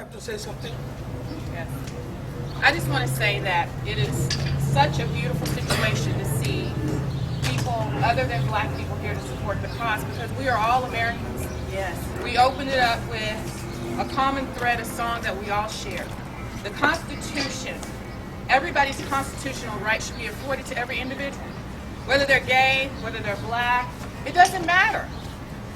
have to say something? Yes. I just want to say that it is such a beautiful situation to see people other than black people here to support the cause, because we are all Americans. Yes. We opened it up with a common thread, a song that we all share. The Constitution, everybody's constitutional right should be afforded to every individual. Whether they're gay, whether they're black, it doesn't matter.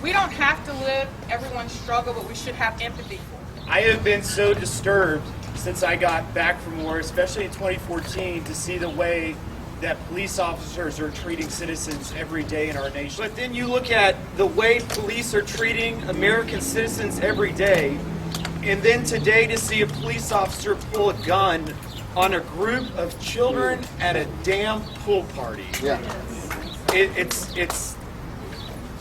We don't have to live everyone's struggle, but we should have empathy for it. I have been so disturbed since I got back from war, especially in 2014, to see the way that police officers are treating citizens every day in our nation. But then you look at the way police are treating American citizens every day, and then today to see a police officer pull a gun on a group of children at a damn pool party. Yeah. It's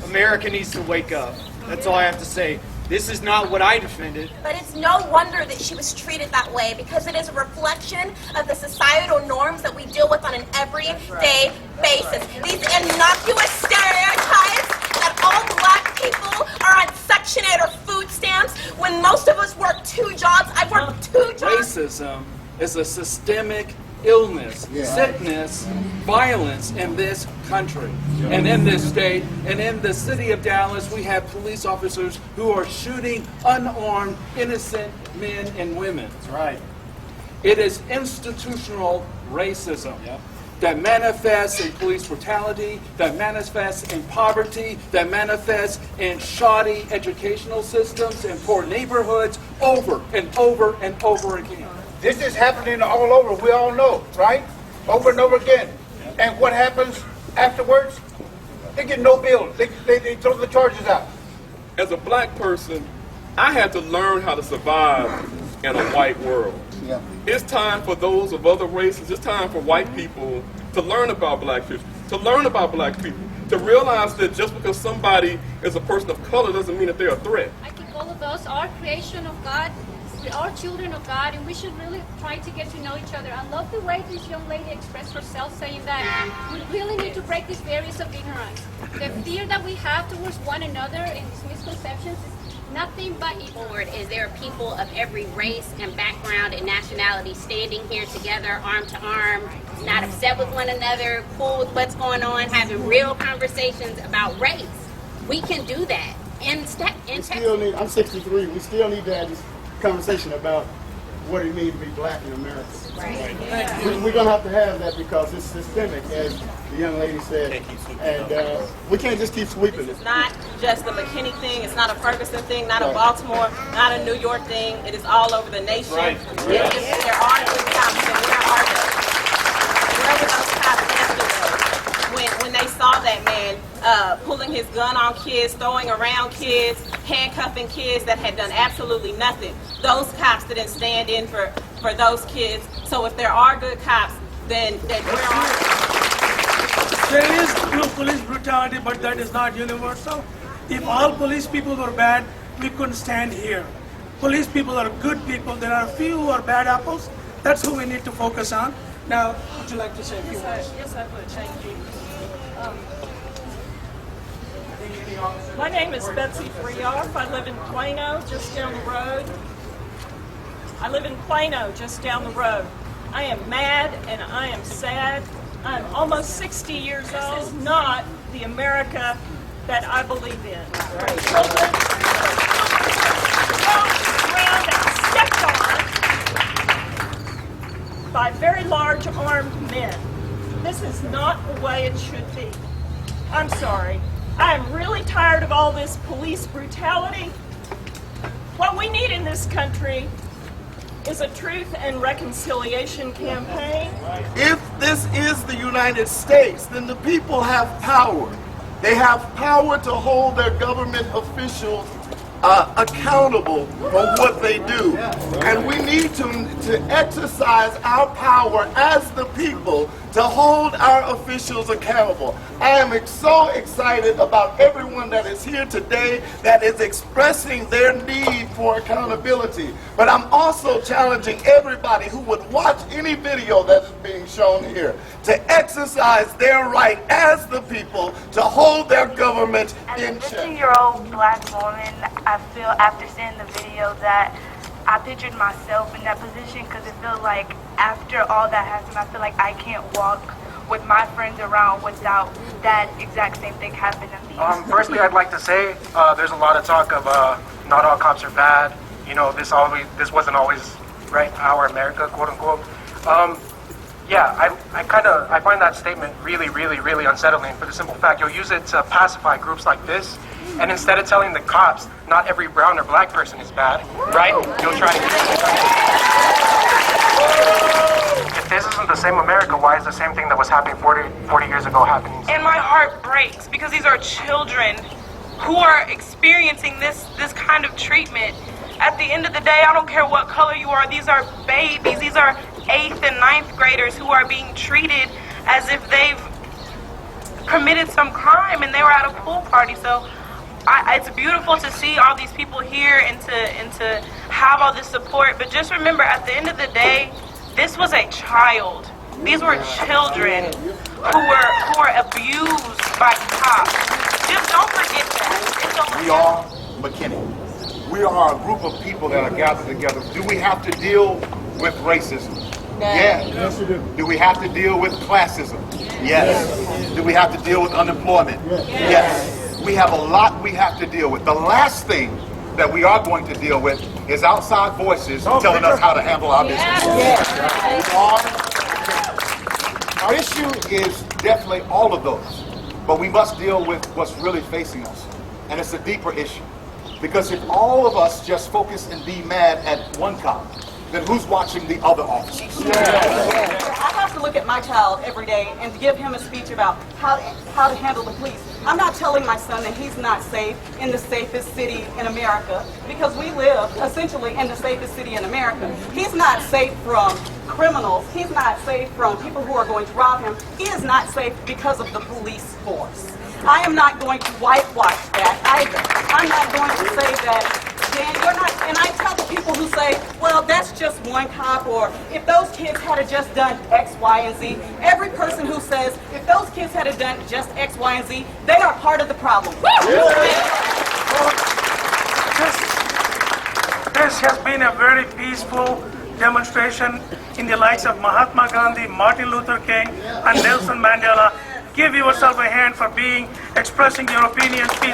America needs to wake up. That's all I have to say. This is not what I defended. But it's no wonder that she was treated that way, because it is a reflection of the societal norms that we deal with on an everyday basis. These innocuous stereotypes that all black people are on Section 8 or food stamps when most of us work 2 jobs. I've worked 2 jobs. Racism is a systemic illness, sickness, violence in this country and in this state. And in the city of Dallas, we have police officers who are shooting unarmed, innocent men and women. That's right. It is institutional racism that manifests in police brutality, that manifests in poverty, that manifests in shoddy educational systems and poor neighborhoods over and over and over again. This is happening all over. We all know, right? Over and over again. And what happens afterwards? They get no bill. They throw the charges out. As a black person, I had to learn how to survive in a white world. Yeah. It's time for those of other races, it's time for white people to learn about black people, to learn about black people, to realize that just because somebody is a person of color doesn't mean that they're a threat. I think all of us are creation of God. We are children of God, and we should really try to get to know each other. I love the way this young lady expressed herself, saying that we really need to break these barriers of ignorance. The fear that we have towards one another and these misconceptions is nothing but evil. Is there are people of every race and background and nationality standing here together, arm to arm, not upset with one another, cool with what's going on, having real conversations about race. We can do that. I'm 63. We still need to have this conversation about what it means to be black in America. Right. We're going to have that because it's systemic, as the young lady said, and we can't just keep sweeping it. It's not just the McKinney thing. It's not a Ferguson thing, not a Baltimore, not a New York thing. It is all over the nation. Right. There are good cops, and where were those cops yesterday when they saw that man pulling his gun on kids, throwing around kids, handcuffing kids that had done absolutely nothing? Those cops didn't stand in for those kids. So if there are good cops, then where are they? There is police brutality, but that is not universal. If all police people were bad, we couldn't stand here. Police people are good people. There are a few who are bad apples. That's who we need to focus on. Now, would you like to say a few words? Yes, I would. Thank you. My name is Betsy Freeoff. I live in Plano, just down the road. I am mad and I am sad. I'm almost 60 years old. This is not the America that I believe in. Where children are around and stepped on by very large armed men. This is not the way it should be. I'm sorry. I am really tired of all this police brutality. What we need in this country is a truth and reconciliation campaign. If this is the United States, then the people have power. They have power to hold their government officials accountable for what they do. And we need to exercise our power as the people to hold our officials accountable. I am so excited about everyone that is here today that is expressing their need for accountability. But I'm also challenging everybody who would watch any video that is being shown here to exercise their right as the people to hold their government in check. As a 50-year-old black woman, I feel after seeing the video that I pictured myself in that position because it felt like after all that happened, I feel like I can't walk with my friends around without that exact same thing happening to me. Firstly, I'd like to say there's a lot of talk of not all cops are bad. You know, this wasn't always right our America, quote unquote. I find that statement really, really, really unsettling for the simple fact you'll use it to pacify groups like this, and instead of telling the cops not every brown or black person is bad, right? You'll try to if this isn't the same America, why is the same thing that was happening 40 years ago happening? And my heart breaks because these are children who are experiencing this kind of treatment. At the end of the day, I don't care what color you are, these are babies. These are 8th and 9th graders who are being treated as if they've committed some crime and they were at a pool party. So it's beautiful to see all these people here and to have all this support. But just remember, at the end of the day, this was a child. These were children who were abused by cops. Just don't forget that. We are McKinney. We are a group of people that are gathered together. Do we have to deal with racism? Yes. Yes, we do. Do we have to deal with classism? Yes. Do we have to deal with unemployment? Yes. We have a lot we have to deal with. The last thing that we are going to deal with is outside voices telling us how to handle our business. Our issue is definitely all of those, but we must deal with what's really facing us, and it's a deeper issue. Because if all of us just focus and be mad at one cop, then who's watching the other officers? I have to look at my child every day and give him a speech about how to handle the police. I'm not telling my son that he's not safe in the safest city in America, because we live essentially in the safest city in America. He's not safe from criminals. He's not safe from people who are going to rob him. He is not safe because of the police force. I am not going to whitewash that either. I'm not going to say that, Dan, you're not, and I tell the people who say, well, that's just one cop, or if those kids had just done X, Y, and Z, every person who says, if those kids had done just X, Y, and Z, they are part of the problem. This has been a very peaceful demonstration in the likes of Mahatma Gandhi, Martin Luther King, and Nelson Mandela. Give yourself a hand for expressing your opinions peacefully.